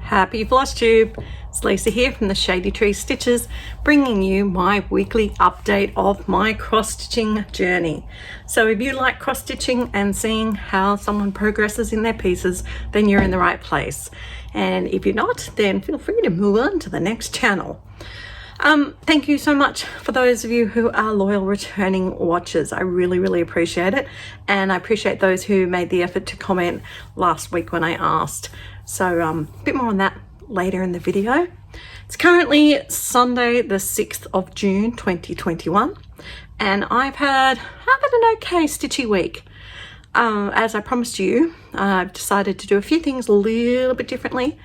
Happy Floss Tube! It's Lisa here from the Shady Tree Stitches, bringing you my weekly update of my cross-stitching journey. So if you like cross-stitching and seeing how someone progresses in their pieces, then you're in the right place. And if you're not, then feel free to move on to the next channel. Thank you so much for those of you who are loyal returning watchers. I really appreciate it, and I appreciate those who made the effort to comment last week when I asked. So a bit more on that later in the video. It's currently Sunday the 6th of June 2021, and I've had an okay stitchy week. As I promised you, I've decided to do a few things a little bit differently,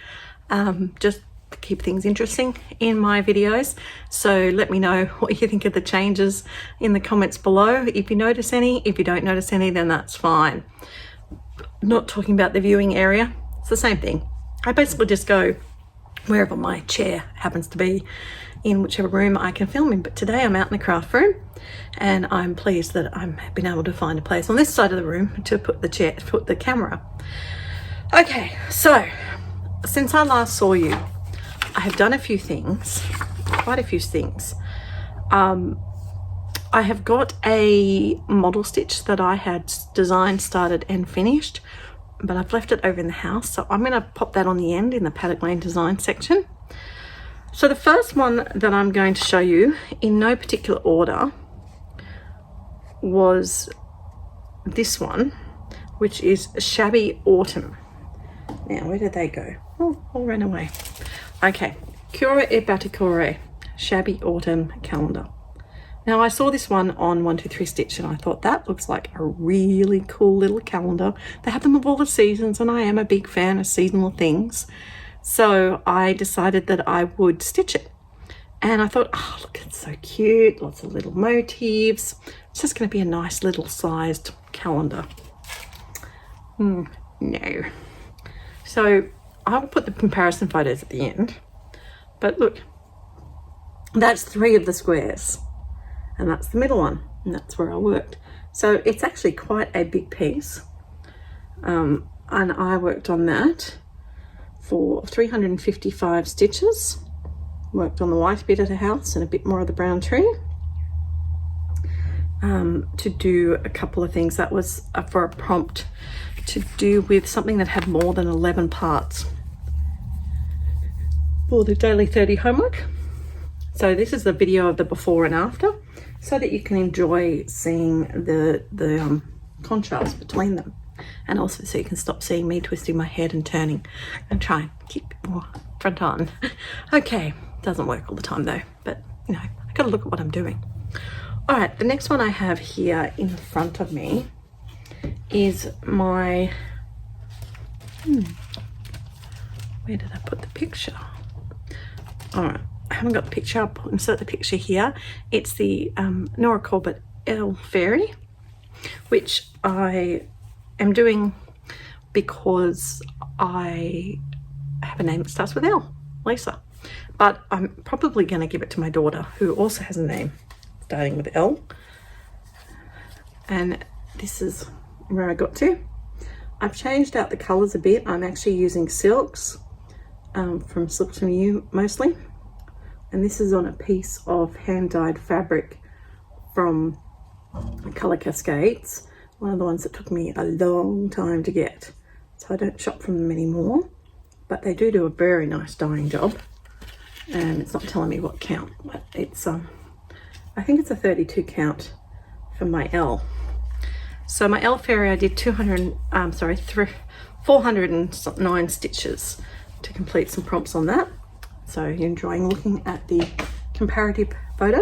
just to keep things interesting in my videos. So let me know what you think of the changes in the comments below. If you notice any, if you don't notice any, then that's fine. Not talking about the viewing area, it's the same thing. I basically just go wherever my chair happens to be in whichever room I can film in. But today I'm out in the craft room, and I'm pleased that I've been able to find a place on this side of the room to put the camera. Okay, so since I last saw you, I have done a few things, quite a few things. I have got a model stitch that I had designed, started and finished, but I've left it over in the house. So I'm going to pop that on the end in the Paddock Lane design section. So the first one that I'm going to show you in no particular order was this one, which is Shabby Autumn. Now, where did they go? Oh, all ran away. Okay, Cura e Batikore, Shabby Autumn Calendar. Now I saw this one on 123 Stitch and I thought that looks like a really cool little calendar. They have them of all the seasons, and I am a big fan of seasonal things. So I decided that I would stitch it. And I thought, oh look, it's so cute, lots of little motifs. It's just going to be a nice little sized calendar. No. So I'll put the comparison photos at the end, but look, that's 3 of the squares, and that's the middle one, and that's where I worked. So it's actually quite a big piece, and I worked on that for 355 stitches, worked on the white bit of the house and a bit more of the brown tree, to do a couple of things. That was for a prompt to do with something that had more than 11 parts for the daily 30 homework. So this is the video of the before and after, so that you can enjoy seeing the contrast between them, and also so you can stop seeing me twisting my head and turning and try and keep more front on. Okay, doesn't work all the time though, but you know, I gotta look at what I'm doing. All right, the next one I have here in front of me is my, where did I put the picture? All right, I haven't got the picture. I'll insert the picture here. It's the Nora Corbett L Fairy, which I am doing because I have a name that starts with L, Lisa. But I'm probably going to give it to my daughter, who also has a name starting with L. And this is where I got to. I've changed out the colors a bit. I'm actually using silks from Silks From You mostly, and this is on a piece of hand-dyed fabric from Color Cascades, one of the ones that took me a long time to get, so I don't shop from them anymore, but they do a very nice dyeing job. And it's not telling me what count, but it's I think it's a 32 count for my L. So my L Fairy, I did 409 stitches to complete some prompts on that. So you're enjoying looking at the comparative photo.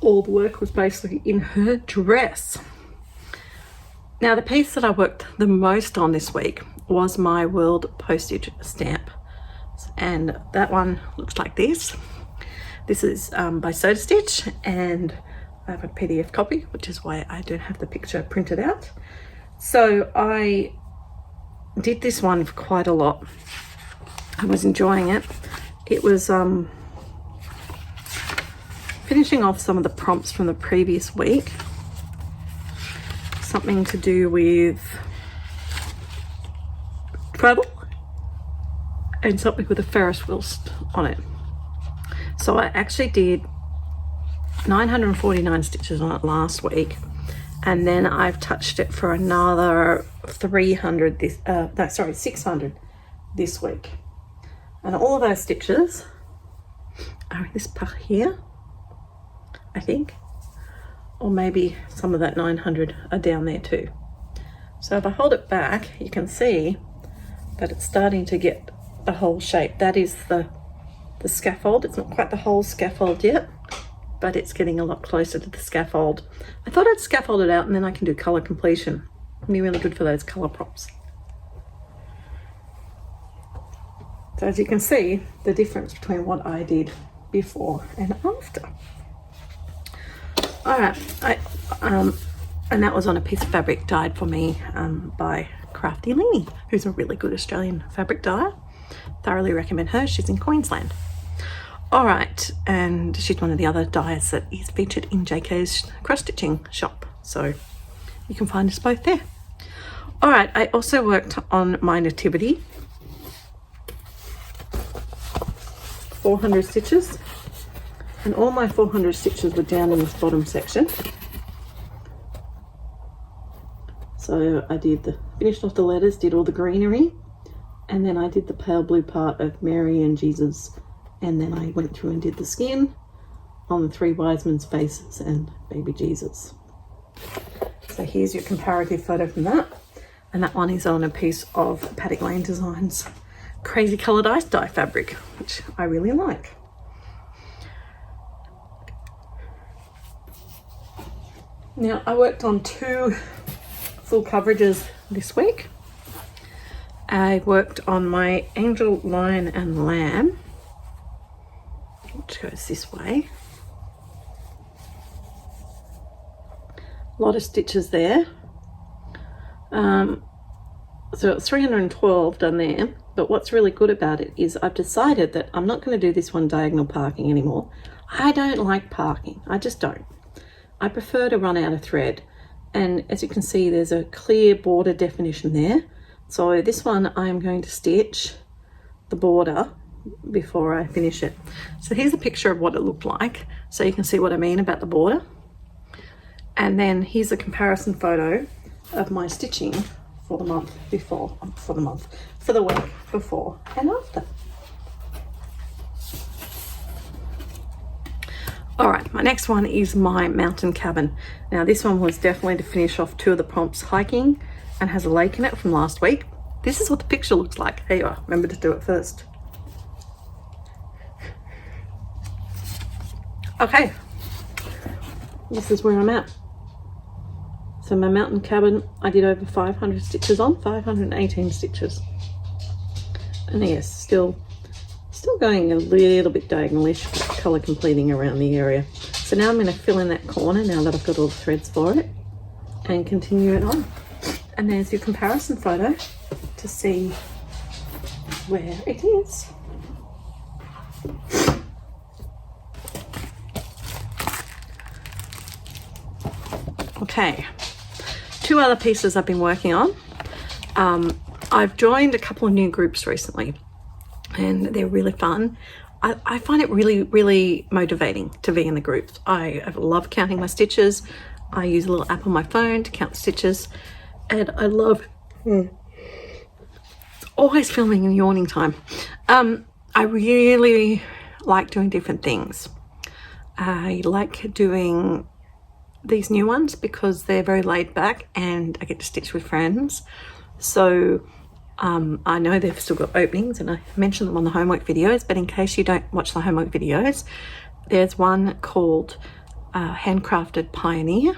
All the work was basically in her dress. Now the piece that I worked the most on this week was my World Postage stamp, and that one looks like this. This is by Soda Stitch, and I have a PDF copy, which is why I don't have the picture printed out. So I did this one for quite a lot. I was enjoying it. It was finishing off some of the prompts from the previous week. Something to do with travel and something with a Ferris wheel on it. So I actually did 949 stitches on it last week, and then I've touched it for another 600 this week. And all of those stitches are in this part here, I think, or maybe some of that 900 are down there too. So if I hold it back, you can see that it's starting to get the whole shape. That is the scaffold. It's not quite the whole scaffold yet, but it's getting a lot closer to the scaffold. I thought I'd scaffold it out and then I can do color completion. It'll be really good for those color props. So as you can see, the difference between what I did before and after. All right, and that was on a piece of fabric dyed for me by Crafty Leanie, who's a really good Australian fabric dyer. Thoroughly recommend her. She's in Queensland. All right, and she's one of the other dyers that is featured in JK's cross-stitching shop, so you can find us both there. All right, I also worked on my nativity, 400 stitches, and all my 400 stitches were down in this bottom section. So I finished off the letters, did all the greenery, and then I did the pale blue part of Mary and Jesus, and then I went through and did the skin on the three wise men's faces and baby Jesus. So here's your comparative photo from that, and that one is on a piece of Paddock Lane Designs crazy coloured ice dye fabric, which I really like. Now I worked on 2 full coverages this week. I worked on my Angel, Lion and Lamb, which goes this way. A lot of stitches there. So it's 312 done there, but what's really good about it is I've decided that I'm not going to do this one diagonal parking anymore. I don't like parking, I just don't. I prefer to run out of thread, and as you can see there's a clear border definition there. So this one I'm going to stitch the border before I finish it. So here's a picture of what it looked like, so you can see what I mean about the border. And then here's a comparison photo of my stitching for the month before, for the week before and after. All right, my next one is my mountain cabin. Now this one was definitely to finish off 2 of the prompts, hiking and has a lake in it from last week. This is what the picture looks like. Here you are, remember to do it first. Okay, this is where I'm at. So my mountain cabin, I did over 500 stitches on, 518 stitches. And yes, still going a little bit diagonalish, colour completing around the area. So now I'm going to fill in that corner now that I've got all the threads for it and continue it on. And there's your comparison photo to see where it is. Okay, 2 other pieces I've been working on. I've joined a couple of new groups recently and they're really fun. I find it really, really motivating to be in the groups. I love counting my stitches. I use a little app on my phone to count stitches, and I love always filming in yawning time. I really like doing different things. I like doing these new ones because they're very laid back and I get to stitch with friends. So I know they've still got openings and I mention them on the homework videos, but in case you don't watch the homework videos, there's one called Handcrafted Pioneer,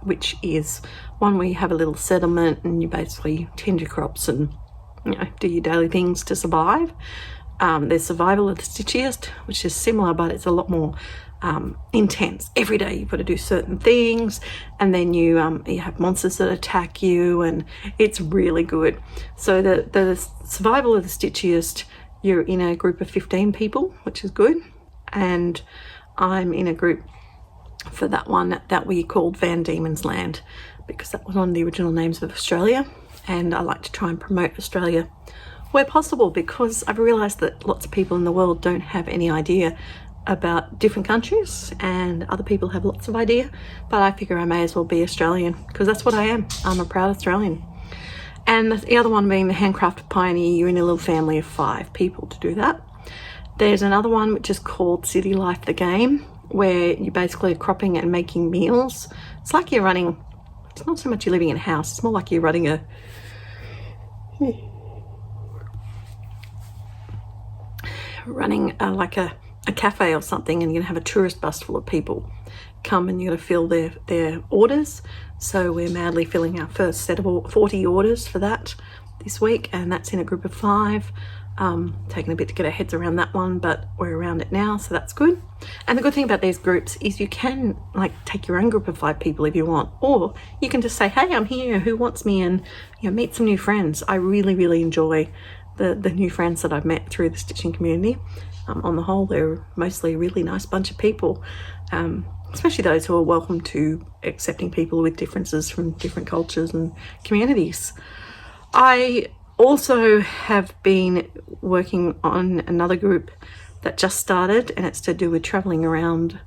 which is one where you have a little settlement and you basically tend your crops and, you know, do your daily things to survive. There's Survival of the Stitchiest, which is similar, but it's a lot more intense. Every day you've got to do certain things, and then you have monsters that attack you, and it's really good. So the Survival of the Stitchiest, you're in a group of 15 people, which is good, and I'm in a group for that one that we called Van Diemen's Land, because that was one of the original names of Australia, and I like to try and promote Australia where possible, because I've realised that lots of people in the world don't have any idea about different countries, and other people have lots of idea, but I figure I may as well be Australian, because that's what I am. I'm a proud Australian. And the other one being the Handcrafted Pioneer. You're in a little family of 5 people to do that. There's another one which is called City Life the Game, where you basically are cropping and making meals. It's like you're running, it's not so much you're living in a house, it's more like you're running like a cafe or something, and you're gonna have a tourist bus full of people come, and you're gonna fill their orders. So we're madly filling our first set of 40 orders for that this week, and that's in a group of 5. Taking a bit to get our heads around that one, but we're around it now, so that's good. And the good thing about these groups is you can like take your own group of 5 people if you want, or you can just say, hey, I'm here, who wants me, and meet some new friends. I really enjoy the new friends that I've met through the stitching community. On the whole, they're mostly a really nice bunch of people, especially those who are welcome to accepting people with differences from different cultures and communities. I also have been working on another group that just started, and it's to do with traveling around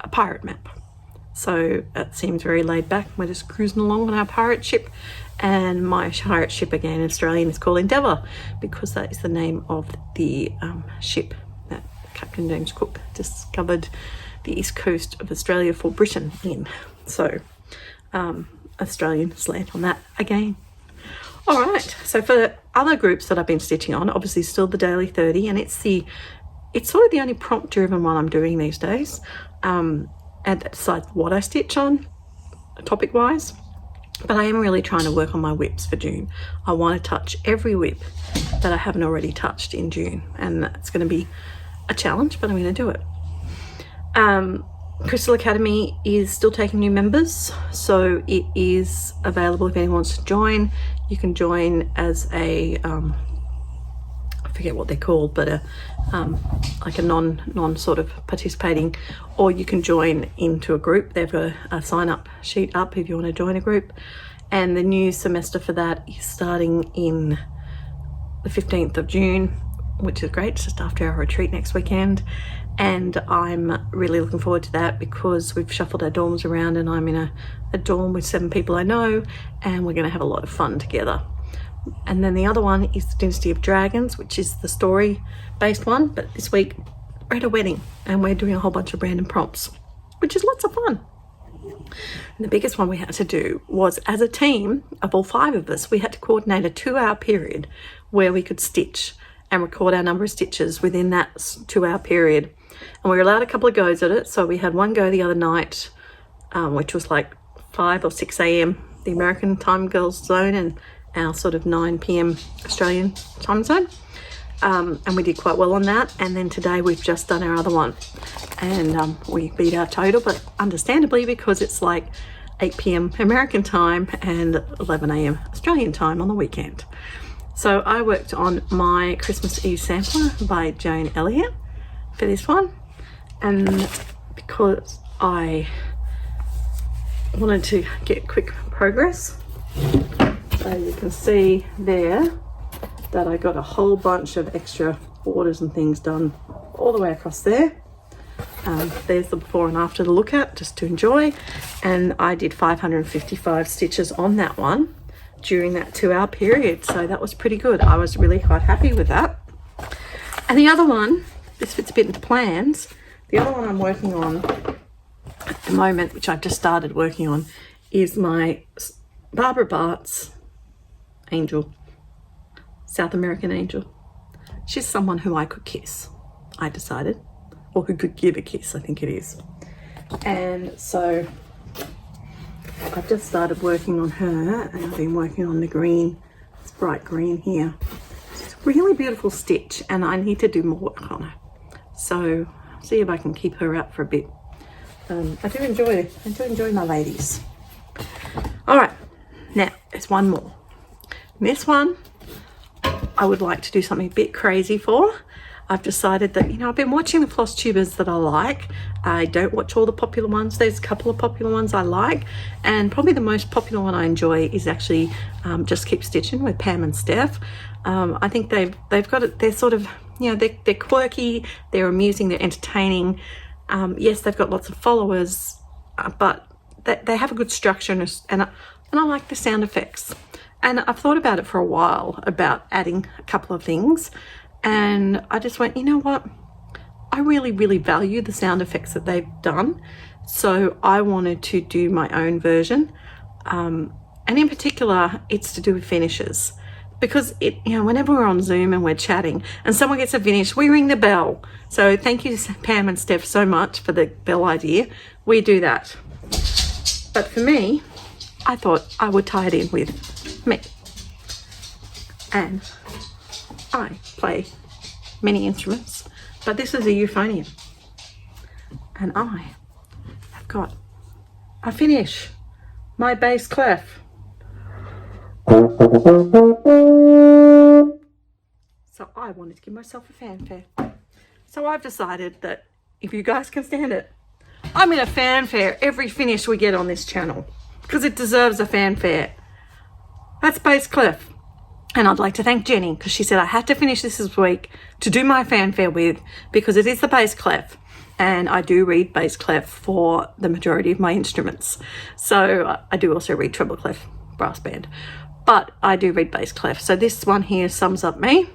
a pirate map. So it seems very laid back. We're just cruising along on our pirate ship, and my pirate ship, again Australian, is called Endeavour, because that is the name of the ship that Captain James Cook discovered the east coast of Australia for Britain in. So Australian slant on that again. All right, so for the other groups that I've been stitching on, obviously still the Daily 30, and it's sort of the only prompt driven one I'm doing these days, and that decides what I stitch on topic wise. But I am really trying to work on my whips for June. I want to touch every whip that I haven't already touched in June, and that's going to be a challenge, but I'm going to do it. Crystal Academy is still taking new members, so it is available if anyone wants to join. You can join as a I forget what they're called, but like a non sort of participating, or you can join into a group. They've got a sign up sheet up if you want to join a group, and the new semester for that is starting in the 15th of June, which is great, just after our retreat next weekend. And I'm really looking forward to that, because we've shuffled our dorms around, and I'm in a dorm with 7 people I know, and we're going to have a lot of fun together. And then the other one is the Dynasty of Dragons, which is the story based one, but this week we're at a wedding and we're doing a whole bunch of random prompts, which is lots of fun. And the biggest one we had to do was, as a team of all 5 of us, we had to coordinate a 2-hour period where we could stitch and record our number of stitches within that 2-hour period. And we were allowed a couple of goes at it. So we had one go the other night, which was like 5 or 6 a.m. the American time girls zone, and our sort of 9 p.m. Australian time zone. And we did quite well on that. And then today we've just done our other one, and we beat our total, but understandably, because it's like 8 p.m. American time and 11 a.m. Australian time on the weekend. So I worked on my Christmas Eve sampler by Joan Elliott for this one, and because I wanted to get quick progress, so you can see there that I got a whole bunch of extra orders and things done all the way across there. There's the before and after to look at, just to enjoy. And I did 555 stitches on that one during that 2-hour period, so that was pretty good. I was really quite happy with that. And the other one, this fits a bit into plans, the other one I'm working on at the moment, which I've just started working on, is my Barbara Bart's angel, South American angel. She's someone who I could kiss, I decided, or who could give a kiss, I think it is. And so I've just started working on her, and I've been working on the green, this bright green here. It's a really beautiful stitch, and I need to do more work on her. So see if I can keep her out for a bit. I do enjoy my ladies. All right, now there's one more. This one I would like to do something a bit crazy for. I've decided that, you know, I've been watching the floss tubers that I like. I don't watch all the popular ones. There's a couple of popular ones I like, and probably the most popular one I enjoy is actually Just Keep Stitching with Pam and Steph. I think they've got it. They're sort of, you know, they're quirky, they're amusing, they're entertaining. Yes, they've got lots of followers, but they have a good structure, and I like the sound effects. And I've thought about it for a while, about adding a couple of things, and I just went, you know what, I really, really value the sound effects that they've done, so I wanted to do my own version, and in particular it's to do with finishes, because you know, whenever we're on Zoom and we're chatting and someone gets a finish, we ring the bell. So thank you to Pam and Steph so much for the bell idea. We do that. But for me, I thought I would tie it in with me. And I play many instruments, but this is a euphonium. And I have got a finish, my bass clef. So I wanted to give myself a fanfare. So I've decided that if you guys can stand it, I'm going to fanfare every finish we get on this channel, because it deserves a fanfare. That's bass clef. And I'd like to thank Jenny, because she said I had to finish this week to do my fanfare with, because it is the bass clef. And I do read bass clef for the majority of my instruments. So I do also read treble clef, brass band, but I do read bass clef. So this one here sums up me,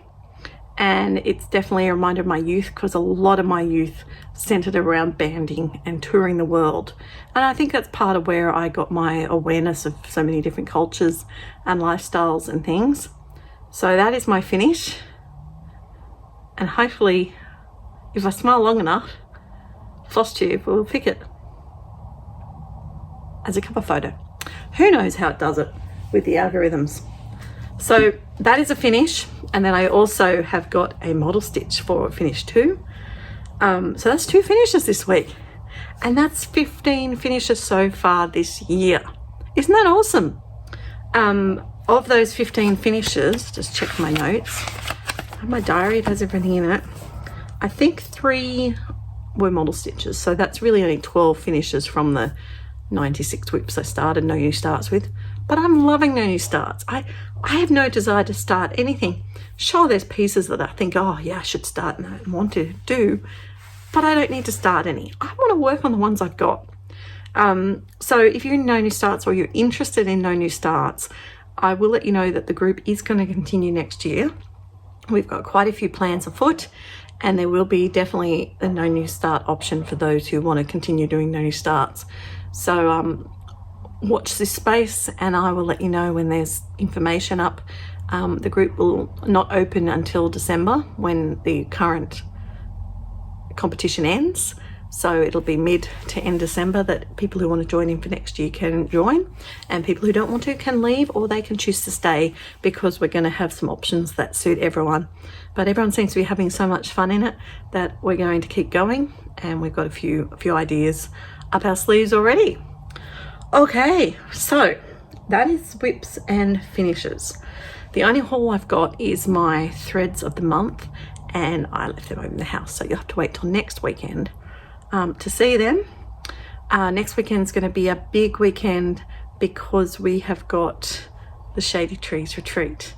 and it's definitely a reminder of my youth, because a lot of my youth centered around banding and touring the world. And I think that's part of where I got my awareness of so many different cultures and lifestyles and things. So that is my finish, and hopefully if I smile long enough, floss tube will pick it as a cover photo. Who knows how it does it with the algorithms. So that is a finish, and then I also have got a model stitch for finish 2. So that's 2 finishes this week, and that's 15 finishes so far this year. Isn't that awesome? Of those 15 finishes, just check my notes. My diary, it has everything in it. I think 3 were model stitches, so that's really only 12 finishes from the 96 whips I started No New Starts with. But I'm loving No New Starts. I have no desire to start anything. Sure, there's pieces that I think, oh yeah, I should start and I want to do, but I don't need to start any. I want to work on the ones I've got. So if you're in No New Starts, or you're interested in No New Starts, I will let you know that the group is going to continue next year. We've got quite a few plans afoot, and there will be definitely a No New Start option for those who want to continue doing No New Starts. So watch this space, and I will let you know when there's information up. The group will not open until December, when the current competition ends. So it'll be mid to end December that people who want to join in for next year can join, and people who don't want to can leave, or they can choose to stay, because we're going to have some options that suit everyone. But everyone seems to be having so much fun in it that we're going to keep going, and we've got a few ideas up our sleeves already. Okay, so that is whips and finishes. The only haul I've got is my threads of the month, and I left them over in the house, so you'll have to wait till next weekend to see them. Next weekend's going to be a big weekend, because we have got the Shady Trees retreat.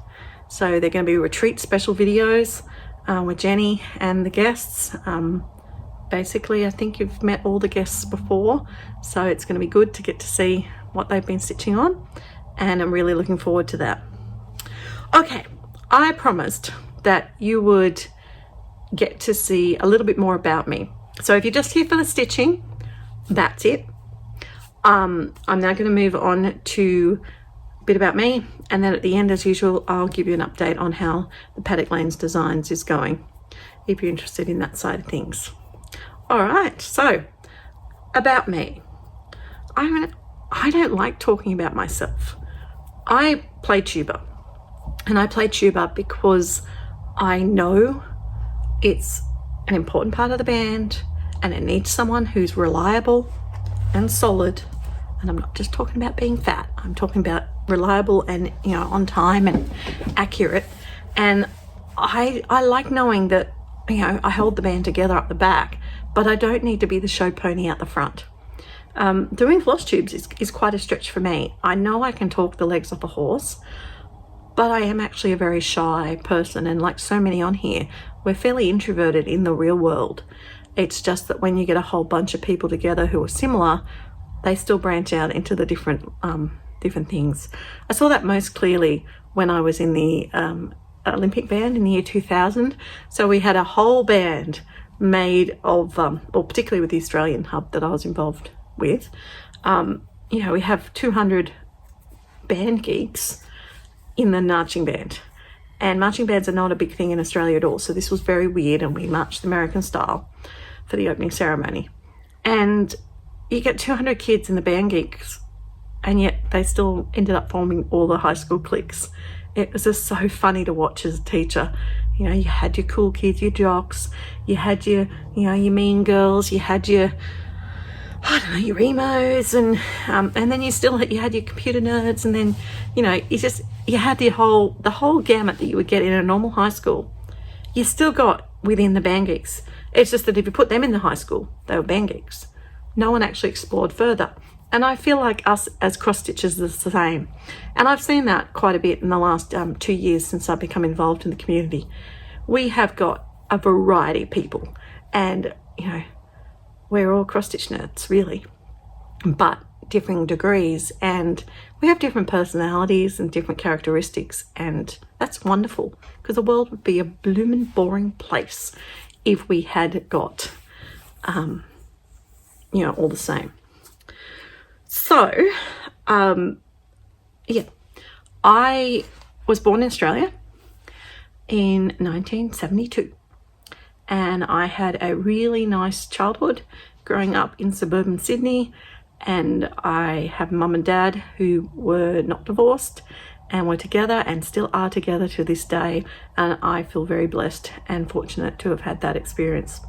So they're going to be retreat special videos with Jenny and the guests. Basically, I think you've met all the guests before, so it's going to be good to get to see what they've been stitching on, and I'm really looking forward to that. Okay, I promised that you would get to see a little bit more about me. So if you're just here for the stitching, that's it. I'm now going to move on to a bit about me, and then at the end, as usual, I'll give you an update on how the Paddock Lanes Designs is going, if you're interested in that side of things. All right, so about me. I don't like talking about myself. I play tuba, and I play tuba because I know it's an important part of the band, and it needs someone who's reliable and solid. And I'm not just talking about being fat, I'm talking about reliable and, on time and accurate. And I like knowing that I hold the band together up the back, but I don't need to be the show pony out the front. Doing floss tubes is quite a stretch for me. I know I can talk the legs off a horse, but I am actually a very shy person, and like so many on here, we're fairly introverted in the real world. It's just that when you get a whole bunch of people together who are similar, they still branch out into the different things. I saw that most clearly when I was in the Olympic band in the year 2000. So we had a whole band made of, or particularly with the Australian hub that I was involved with, we have 200 band geeks in the marching band. And marching bands are not a big thing in Australia at all. So this was very weird, and we marched American style for the opening ceremony. And you get 200 kids in the band geeks, and yet they still ended up forming all the high school cliques. It was just so funny to watch as a teacher. You had your cool kids, your jocks, you had your, your mean girls, you had your, your emos, and then you had your computer nerds, and then, you had the whole gamut that you would get in a normal high school. You still got within the band geeks. It's just that if you put them in the high school, they were band geeks. No one actually explored further. And I feel like us as cross-stitchers is the same. And I've seen that quite a bit in the last 2 years since I've become involved in the community. We have got a variety of people, and, we're all cross-stitch nerds, really, but differing degrees, and we have different personalities and different characteristics, and that's wonderful, because the world would be a bloomin' boring place if we had got, all the same. So, I was born in Australia in 1972, and I had a really nice childhood growing up in suburban Sydney, and I have mum and dad who were not divorced and were together and still are together to this day, and I feel very blessed and fortunate to have had that experience.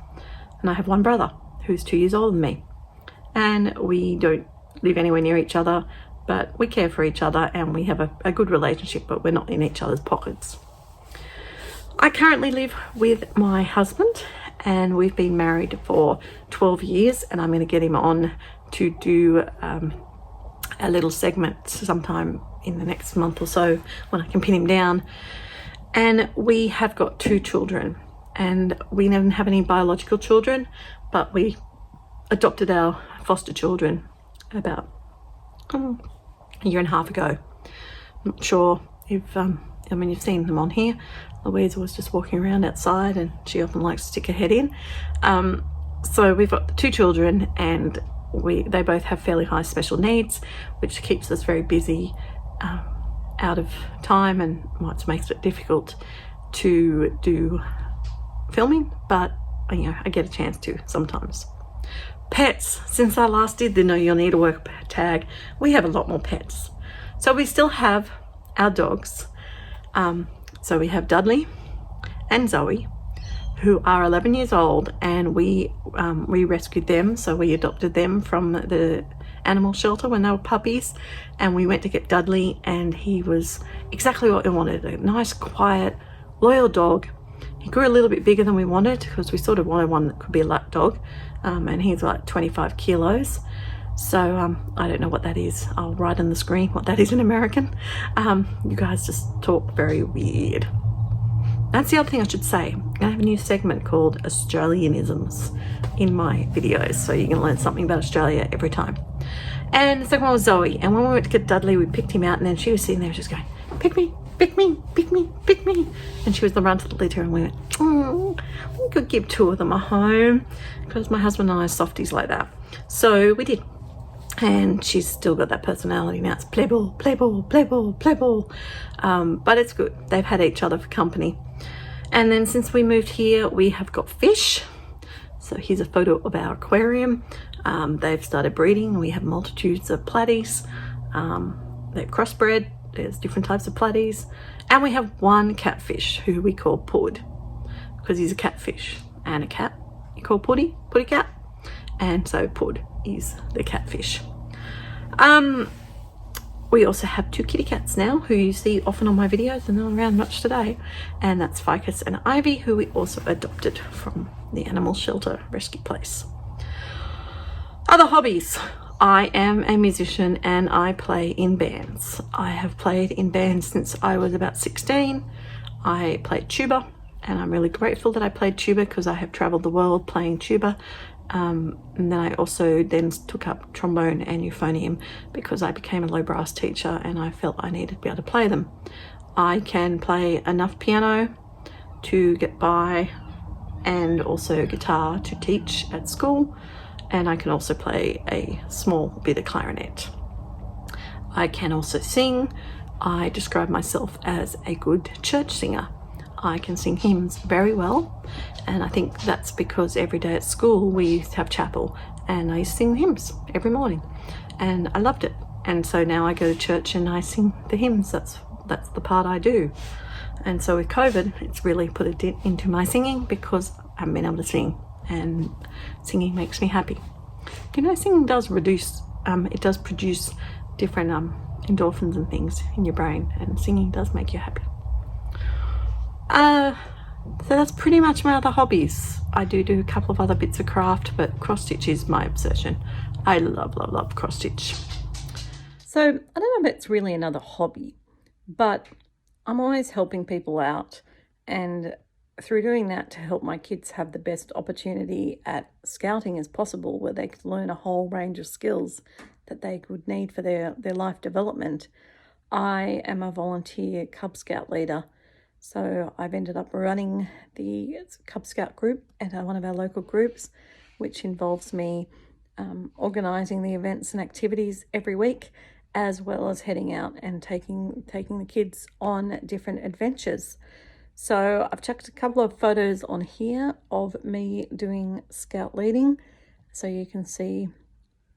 And I have one brother who's 2 years older than me, and we don't live anywhere near each other, but we care for each other and we have a good relationship, but we're not in each other's pockets. I currently live with my husband, and we've been married for 12 years, and I'm going to get him on to do a little segment sometime in the next month or so when I can pin him down. And we have got 2 children, and we didn't have any biological children, but we adopted our foster children about a year and a half ago. I'm not sure if, you've seen them on here. Louise was just walking around outside, and she often likes to stick her head in. So we've got 2 children, and they both have fairly high special needs, which keeps us very busy out of time, and makes it difficult to do filming, but I get a chance to sometimes. Pets. Since I last did the Know Your Need to Work tag, we have a lot more pets. So we still have our dogs. So we have Dudley and Zoe, who are 11 years old, and we rescued them. So we adopted them from the animal shelter when they were puppies, and we went to get Dudley, and he was exactly what we wanted, a nice, quiet, loyal dog. He grew a little bit bigger than we wanted, because we sort of wanted one that could be a lap dog, and he's like 25 kilos. So I don't know what that is. I'll write on the screen what that is in American. You guys just talk very weird. That's the other thing I should say. I have a new segment called Australianisms in my videos, so you can learn something about Australia every time. And the second one was Zoe, and when we went to get Dudley, we picked him out, and then she was sitting there just going, pick me, pick me, pick me, pick me. And she was the runt of the litter, and we went, we could give 2 of them a home, because my husband and I are softies like that. So we did. And she's still got that personality now. It's play ball, play ball, play ball, play ball. But it's good. They've had each other for company. And then since we moved here, we have got fish. So here's a photo of our aquarium. They've started breeding. We have multitudes of platies. They're crossbred. There's different types of platies. And we have one catfish who we call Pud, because he's a catfish and a cat. You call Puddy cat. And so Pud is the catfish. We also have 2 kitty cats now who you see often on my videos and not around much today, and that's Ficus and Ivy, who we also adopted from the animal shelter rescue place. Other hobbies. I am a musician and I play in bands. I have played in bands since I was about 16. I played tuba, and I'm really grateful that I played tuba because I have traveled the world playing tuba. And then I also then took up trombone and euphonium because I became a low brass teacher and I felt I needed to be able to play them. I can play enough piano to get by and also guitar to teach at school, and I can also play a small bit of clarinet. I can also sing. I describe myself as a good church singer. I can sing hymns very well, and I think that's because every day at school we used to have chapel and I used to sing hymns every morning, and I loved it. And so now I go to church and I sing the hymns. That's the part I do. And so with COVID, it's really put a dent into my singing because I haven't been able to sing, and singing makes me happy. You know, singing does produce different endorphins and things in your brain, and singing does make you happy. So that's pretty much my other hobbies. I do a couple of other bits of craft, but cross stitch is my obsession. I love cross stitch. So I don't know if it's really another hobby, but I'm always helping people out, and through doing that to help my kids have the best opportunity at scouting as possible, where they could learn a whole range of skills that they would need for their life development. I am a volunteer Cub Scout leader. So I've ended up running the Cub Scout group at one of our local groups, which involves me organising the events and activities every week, as well as heading out and taking the kids on different adventures. So I've chucked a couple of photos on here of me doing scout leading, so you can see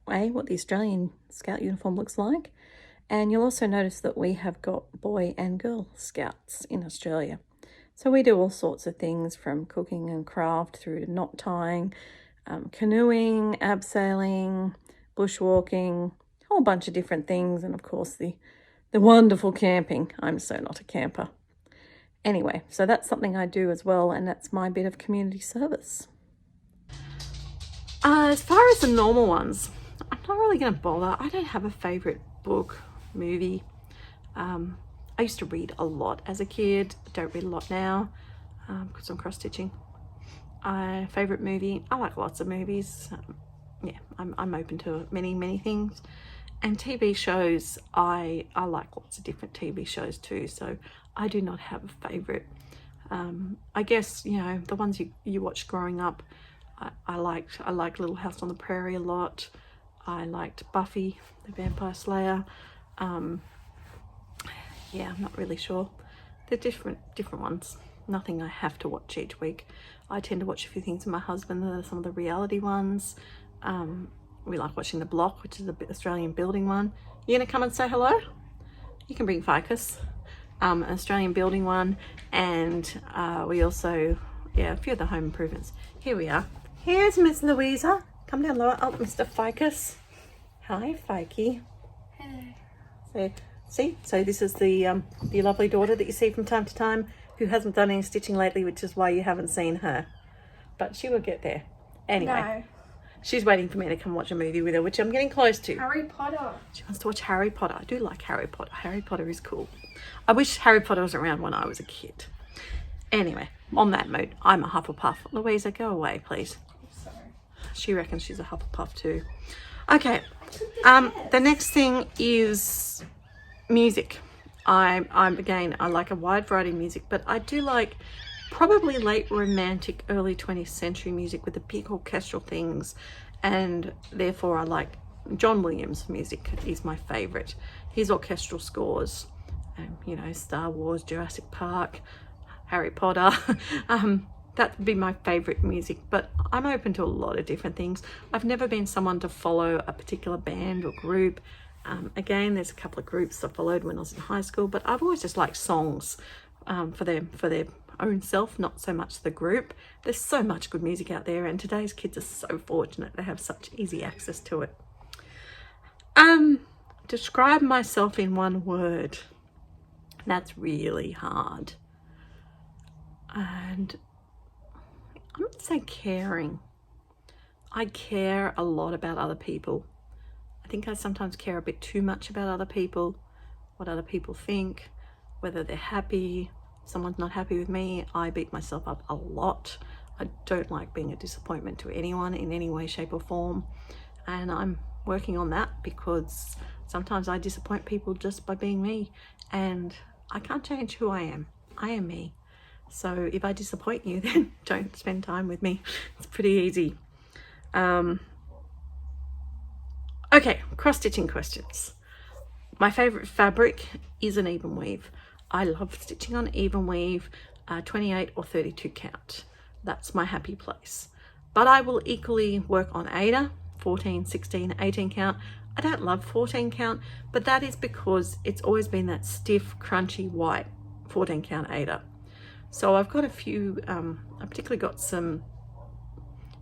what the Australian Scout uniform looks like. And you'll also notice that we have got boy and girl scouts in Australia. So we do all sorts of things, from cooking and craft through to knot tying, canoeing, abseiling, bushwalking, a whole bunch of different things. And of course the wonderful camping. I'm so not a camper. Anyway, so that's something I do as well, and that's my bit of community service. As far as the normal ones, I'm not really going to bother. I don't have a favourite book, movie. I used to read a lot as a kid. I don't read a lot now because I'm cross-stitching. Favourite movie, I like lots of movies. I'm open to many things. And TV shows, I like lots of different TV shows too, so I do not have a favourite. I guess, you know, the ones you watched growing up, I liked Little House on the Prairie a lot. I liked Buffy the Vampire Slayer. I'm not really sure. They're different ones. Nothing I have to watch each week. I tend to watch a few things with my husband, some of the reality ones. We like watching The Block, which is an Australian building one. You gonna come and say hello? You can bring Ficus. An Australian building one, and we also, a few of the home improvements. Here we are. Here's Miss Louisa. Come down lower. Oh, Mr. Ficus. Hi, Fikey. Hello. So this is the lovely daughter that you see from time to time, who hasn't done any stitching lately, which is why you haven't seen her. But she will get there. Anyway. No. She's waiting for me to come watch a movie with her, which I'm getting close to. Harry Potter. She wants to watch Harry Potter. I do like Harry Potter. Harry Potter is cool. I wish Harry Potter was around when I was a kid. Anyway, on that note, I'm a Hufflepuff. Louisa, go away, please. Sorry. She reckons she's a Hufflepuff too. Okay. The next thing is music. I like a wide variety of music, but I do like probably late romantic, early 20th century music with the big orchestral things, and therefore I like John Williams music is my favorite. His orchestral scores, Star Wars, Jurassic Park, Harry Potter, that would be my favorite music, but I'm open to a lot of different things. I've never been someone to follow a particular band or group. Again, there's a couple of groups I followed when I was in high school, but I've always just liked songs for their own self, not so much the group. There's so much good music out there, and today's kids are so fortunate to have such easy access to it. describe myself in one word, that's really hard. And I'm going to say caring. I care a lot about other people. I think I sometimes care a bit too much about other people, what other people think, whether they're happy. If someone's not happy with me, I beat myself up a lot. I don't like being a disappointment to anyone in any way, shape or form. And I'm working on that because sometimes I disappoint people just by being me, and I can't change who I am. I am me. So if I disappoint you, then don't spend time with me. It's pretty easy. Okay, cross-stitching questions. My favorite fabric is an even weave. I love stitching on even weave, 28 or 32 count. That's my happy place. But I will equally work on Ada, 14, 16, 18 count. I don't love 14 count, but that is because it's always been that stiff, crunchy white 14 count Ada. So I've got a few, I particularly got some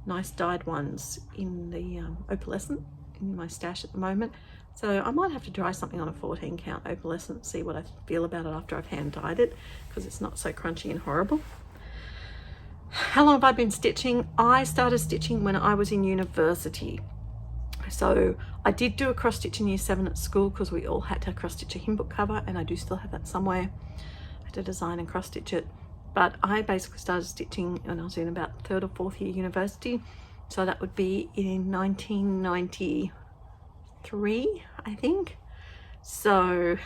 nice dyed ones in the opalescent in my stash at the moment. So I might have to try something on a 14 count opalescent, see what I feel about it after I've hand dyed it, because it's not so crunchy and horrible. How long have I been stitching? I started stitching when I was in university. So I did do a cross stitch in year 7 at school because we all had to cross stitch a hymn book cover, and I do still have that somewhere. I had to design and cross stitch it. But I basically started stitching when I was in about 3rd or 4th year university. So that would be in 1993, I think. So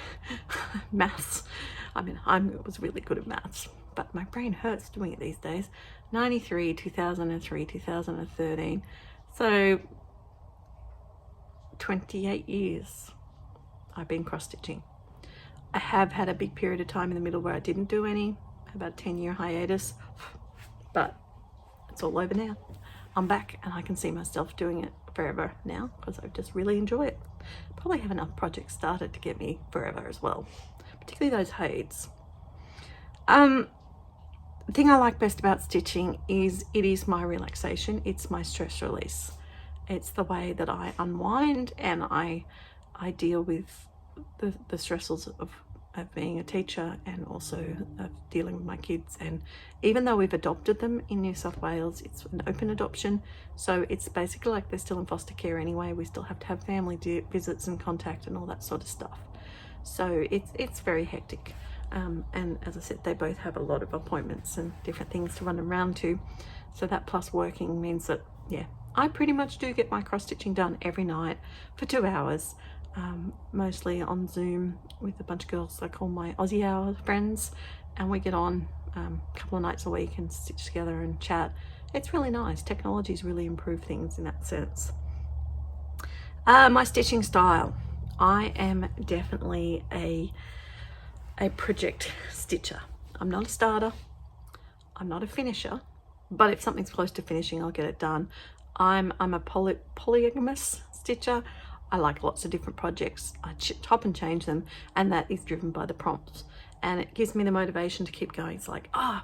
maths, I mean, I was really good at maths, but my brain hurts doing it these days. 93, 2003, 2013. So 28 years I've been cross stitching. I have had a big period of time in the middle where I didn't do any, about a 10-year hiatus, but it's all over now. I'm back and I can see myself doing it forever now because I just really enjoy it. Probably have enough projects started to get me forever as well, particularly those Hades. The thing I like best about stitching is it is my relaxation. It's my stress release. It's the way that I unwind and I deal with the stressors of being a teacher and also of dealing with my kids. And even though we've adopted them in New South Wales, it's an open adoption, so it's basically like they're still in foster care anyway. We still have to have family visits and contact and all that sort of stuff. So it's very hectic, and as I said, they both have a lot of appointments and different things to run around to, so that plus working means that, yeah, I pretty much do get my cross stitching done every night for 2 hours. Mostly on Zoom with a bunch of girls I call my Aussie Hour friends, and we get on a couple of nights a week and stitch together and chat. It's really nice. Technology's really improved things in that sense. My stitching style. I am definitely a project stitcher. I'm not a starter. I'm not a finisher, but if something's close to finishing, I'll get it done. I'm a polygamous stitcher. I like lots of different projects. I chop and change them, and that is driven by the prompts, and it gives me the motivation to keep going. It's like, I've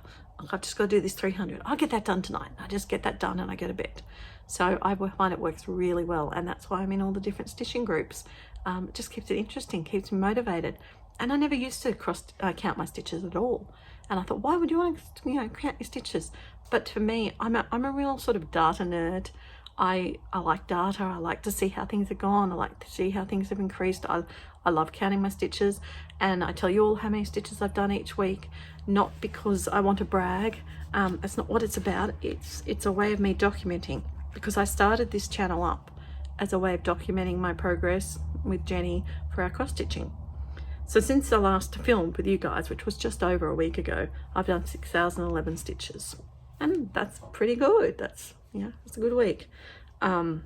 just got to do this 300. I'll get that done tonight. I just get that done and I go to bed. So I find it works really well, and that's why I'm in all the different stitching groups. It just keeps it interesting, keeps me motivated. And I never used to count my stitches at all. And I thought, why would you want to count your stitches? But for me, I'm a real sort of data nerd. I like data. I like to see how things have gone. I like to see how things have increased. I love counting my stitches, and I tell you all how many stitches I've done each week, not because I want to brag. It's not what it's about. It's a way of me documenting, because I started this channel up as a way of documenting my progress with Jenny for our cross stitching. So since the last film with you guys, which was just over a week ago, I've done 6,011 stitches, and that's pretty good. That's, it's a good week. Yeah,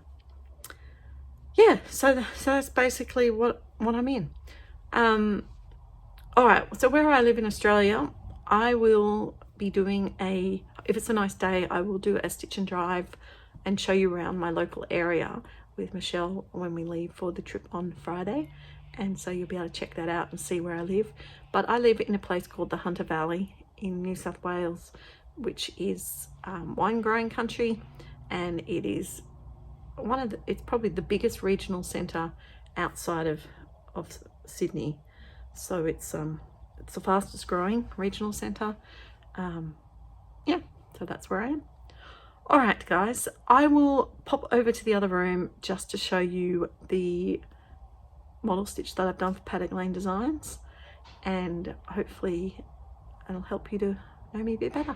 so that's basically what I'm in. All right, so where I live in Australia, I will be doing if it's a nice day, I will do a stitch and drive and show you around my local area with Michelle when we leave for the trip on Friday. And so you'll be able to check that out and see where I live. But I live in a place called the Hunter Valley in New South Wales, which is wine growing country, and it is it's probably the biggest regional centre outside of of Sydney, so it's the fastest growing regional centre. Yeah, so that's where I am. All right, guys, I will pop over to the other room just to show you the model stitch that I've done for Paddock Lane Designs, and hopefully it'll help you to know me a bit better.